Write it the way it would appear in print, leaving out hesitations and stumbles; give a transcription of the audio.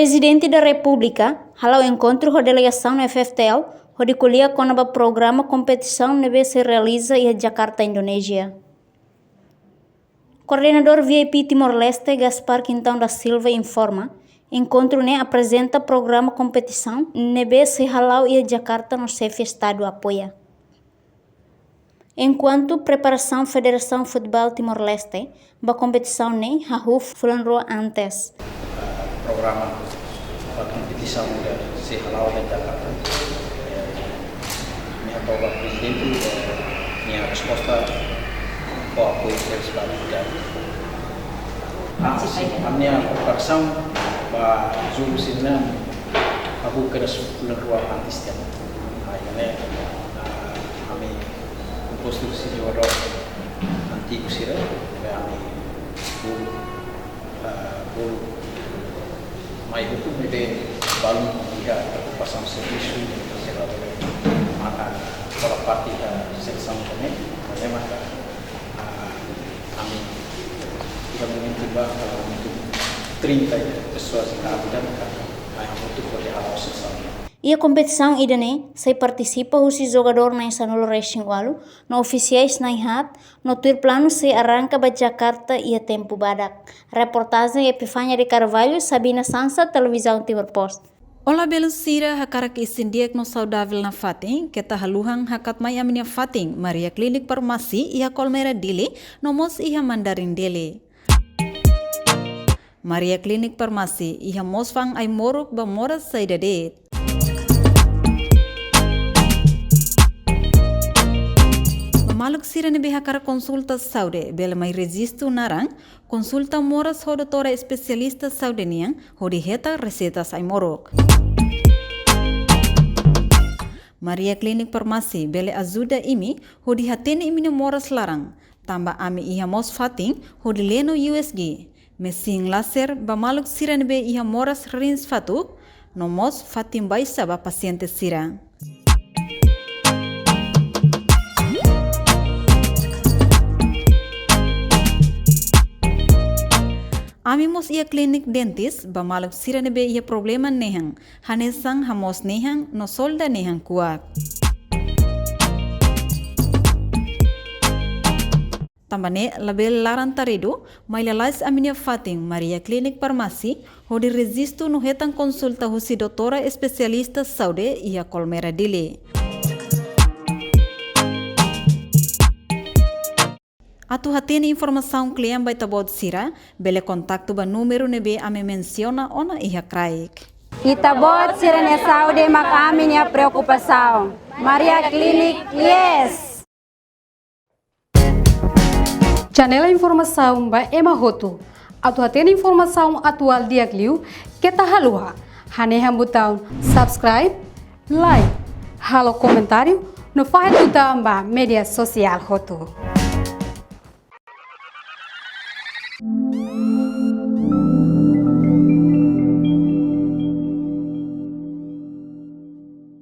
Presidente da República, halau encontro com a delegação no FFTL, onde colhia com o programa competição neve se realiza em Jakarta, Indonésia. Coordenador VIP Timor-Leste, Gaspar Quintão da Silva, informa, encontro apresenta programa competição neve se halau em Jakarta no CF Estado apoia. Enquanto preparação Federação Futebol Timor-Leste, a competição hahuf fulanro antes. Programa competição se halau em Jakarta. Minha prova presidente, minha resposta ao apoio deles para a minha preparação para Zulu Sinan, aku kena fulanro antes dan. Ayane kami konstruksi jodoh nanti kusira kami bulu mai hukum ini balum melihat pasang servisu sebagai mana kalau parti sesama kami maka kami tidak mencoba untuk 30 pessoas kami dan untuk berdialog sesama. E a competição idane sai participa os jogador na Sanolo Racing Walu, no oficiais na IHAT, no tour plano se arranca ba Jakarta e a tempo badak. Reportagem Epifania de Carvalho, Sabina Sansa, Televisão Timor Post. Ola belusira hakarak isindiak no saudável na fating, keta haluhang hakat may aminya fating, Maria Klinik Farmasi iha Kolmera Dili, no mos iha Mandarin Dili. Maria Klinik Farmasi iha mosfang ay morok ba moras sa idadet. Maluk sirane behakara konsulta saude, bela mai registo narang, konsulta moras ho doutora especialista saudeniang, ho di heta recetas ay morok. Maria Klinik Farmasi, bele ajuda imi, ho di hatene imi moras larang, tamba ami iha mos fating, ho di leno USG, mesin laser ba maluk sirane be iha moras rins fatuk, no mos fatim baisa ba paciente sirang. Amimos ia klinik dentis, ba maluk sirane be ia problema nehang, hanesang hamos nehang, no solda nehang kuat. Tambane label laran tarido, mailalais aminia fating Maria Klinik Farmasi, hodi resisto no hetang konsulta husi doutora especialista saude ia Kolmera Dili. Atu hatene informação klien by tabod sira, bele kontakto ba numero nebe ame menciona ona iha kraik. Itabot sira ne saude mak amin ya preocupação. Maria Klinik, yes! Janela informação ba ema hotu. Atu hatene informação atual diak liu, keta halua. Haneha butang subscribe, like, halo comentário, no faz butang ba media sosial hotu.